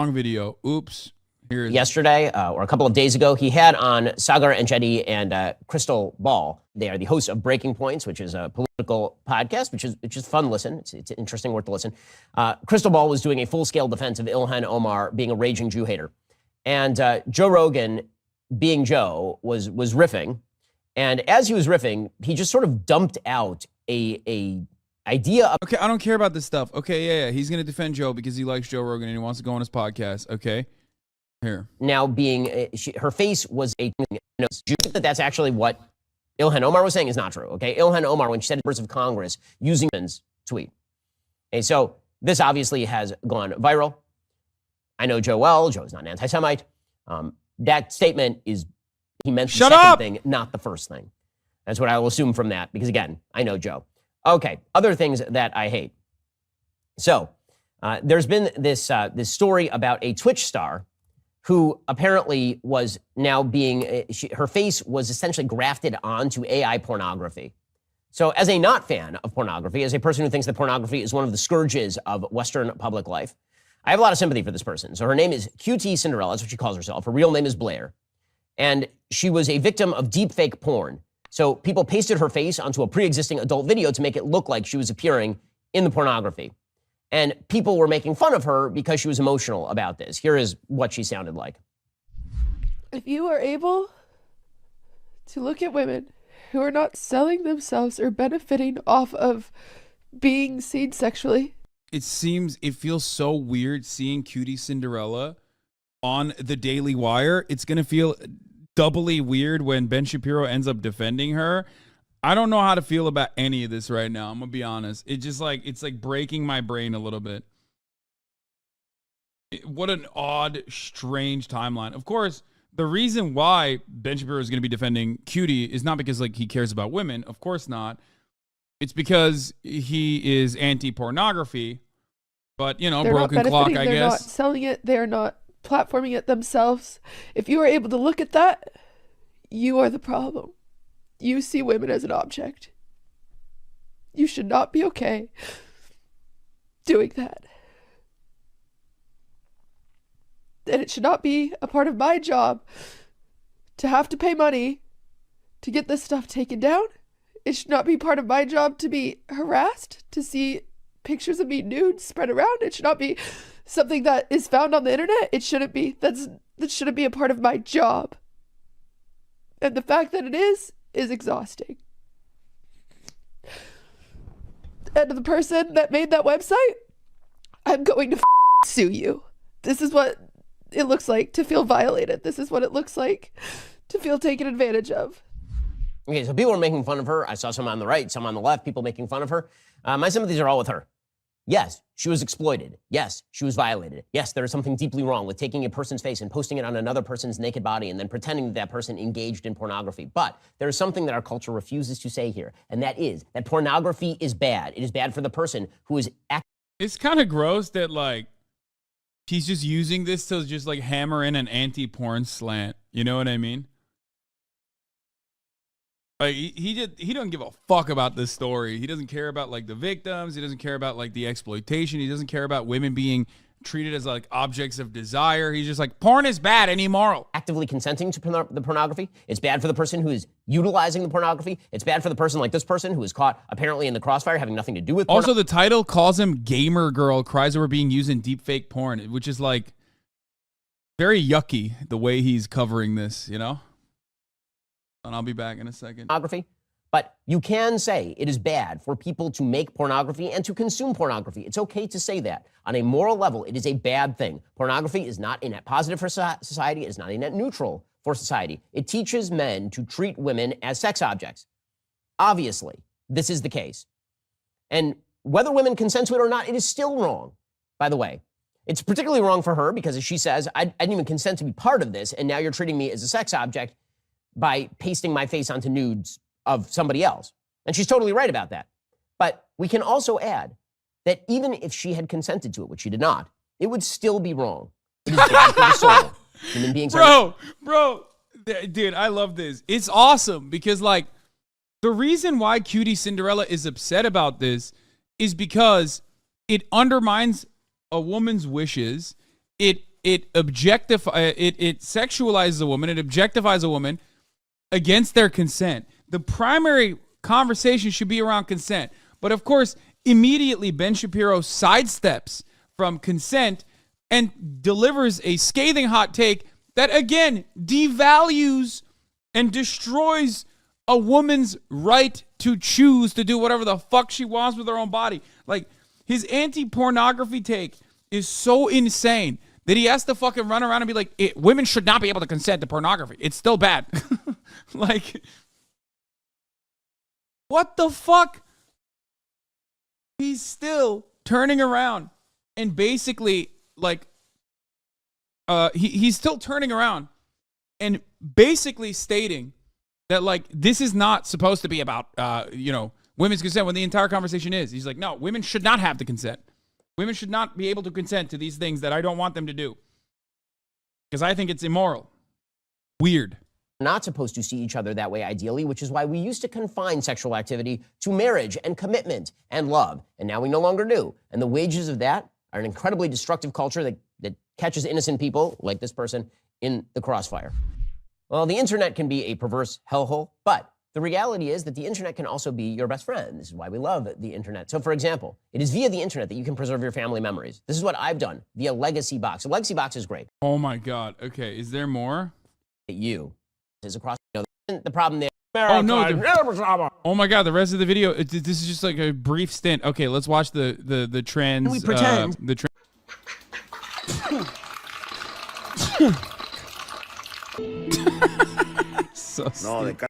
Long video. Oops. Yesterday, or a couple of days ago, he had on Sagar Enjeti and Crystal Ball. They are the hosts of Breaking Points, which is a political podcast, which is fun listen. It's interesting, worth to listen. Crystal Ball was doing a full-scale defense of Ilhan Omar being a raging Jew hater. And Joe Rogan, being Joe, was riffing. And as he was riffing, he just sort of dumped out a idea of... Okay, I don't care about this stuff. Okay, yeah. He's going to defend Joe because he likes Joe Rogan and he wants to go on his podcast. Okay. Here. Now being, her face was a, do you think that that's actually what Ilhan Omar was saying is not true, okay? Ilhan Omar, when she said members of Congress using women's tweet. Okay, so this obviously has gone viral. I know Joe well. Joe's not an anti-Semite. That statement is, he meant the second thing, not the first thing. That's what I will assume from that, because again, I know Joe. Okay, other things that I hate. So, there's been this story about a Twitch star who apparently was now being, her face was essentially grafted onto AI pornography. So as a not fan of pornography, as a person who thinks that pornography is one of the scourges of Western public life, I have a lot of sympathy for this person. So her name is QTCinderella, that's what she calls herself. Her real name is Blair. And she was a victim of deepfake porn. So people pasted her face onto a pre-existing adult video to make it look like she was appearing in the pornography. And people were making fun of her because she was emotional about this. Here is what she sounded like. If you are able to look at women who are not selling themselves or benefiting off of being seen sexually. It feels so weird seeing QTCinderella on the Daily Wire. It's going to feel doubly weird when Ben Shapiro ends up defending her. I don't know how to feel about any of this right now. I'm going to be honest. It's like breaking my brain a little bit. What an odd, strange timeline. Of course, the reason why Ben Shapiro is going to be defending Cutie is not because like he cares about women. Of course not. It's because he is anti-pornography. But, you know, they're broken clock, I guess. They're not selling it. They're not platforming it themselves. If you are able to look at that, you are the problem. You see women as an object. You should not be okay doing that. And it should not be a part of my job to have to pay money to get this stuff taken down. It should not be part of my job to be harassed, to see pictures of me nude spread around. It should not be something that is found on the internet. It shouldn't be. That shouldn't be a part of my job. And the fact that it is exhausting. And the person that made that website, I'm going to sue you. This is what it looks like to feel violated. This is what it looks like to feel taken advantage of. Okay, so people are making fun of her. I saw some on the right, some on the left, people making fun of her. My sympathies are all with her. Yes, she was exploited. Yes, she was violated. Yes, there is something deeply wrong with taking a person's face and posting it on another person's naked body and then pretending that that person engaged in pornography. But there is something that our culture refuses to say here, and that is that pornography is bad. It is bad for the person who is It's kind of gross that, like, he's just using this to just, like, hammer in an anti-porn slant. You know what I mean? Like, he doesn't give a fuck about this story. He doesn't care about, like, the victims. He doesn't care about, like, the exploitation. He doesn't care about women being treated as, like, objects of desire. He's just like, porn is bad and immoral. Actively consenting to the pornography. It's bad for the person who is utilizing the pornography. It's bad for the person like this person who is caught apparently in the crossfire having nothing to do with Also, the title calls him gamer girl, cries over being used in deepfake porn, which is, like, very yucky the way he's covering this, you know? And I'll be back in a second. Pornography. But you can say it is bad for people to make pornography and to consume pornography. It's okay to say that. On a moral level, it is a bad thing. Pornography is not a net positive for society. It is not a net neutral for society. It teaches men to treat women as sex objects. Obviously, this is the case. And whether women consent to it or not, it is still wrong, by the way. It's particularly wrong for her because, as she says, I didn't even consent to be part of this, and now you're treating me as a sex object by pasting my face onto nudes of somebody else. And she's totally right about that. But we can also add that even if she had consented to it, which she did not, it would still be wrong. It is bad for the soul. Human beings Bro, dude, I love this. It's awesome because, like, the reason why QTCinderella is upset about this is because it undermines a woman's wishes. It it sexualizes a woman, it objectifies a woman against their consent. The primary conversation should be around consent. But of course, immediately Ben Shapiro sidesteps from consent and delivers a scathing hot take that again devalues and destroys a woman's right to choose to do whatever the fuck she wants with her own body. Like, his anti-pornography take is so insane that he has to fucking run around and be like, women should not be able to consent to pornography. It's still bad. Like, what the fuck? He's still turning around and basically, like, he's still turning around and basically stating that, like, this is not supposed to be about, women's consent when the entire conversation is. He's like, no, women should not have to consent. Women should not be able to consent to these things that I don't want them to do. Because I think it's immoral. Weird. Not supposed to see each other that way ideally, which is why we used to confine sexual activity to marriage and commitment and love. And now we no longer do. And the wages of that are an incredibly destructive culture that catches innocent people, like this person, in the crossfire. Well, the internet can be a perverse hellhole, but the reality is that the internet can also be your best friend. This is why we love the internet. So, for example, it is via the internet that you can preserve your family memories. This is what I've done via Legacy Box. A Legacy Box is great. Oh my God. Okay, is there more? You is across the problem there. Oh no! Oh my God! The rest of the video. This is just like a brief stint. Okay, let's watch the trans. We pretend. So stupid.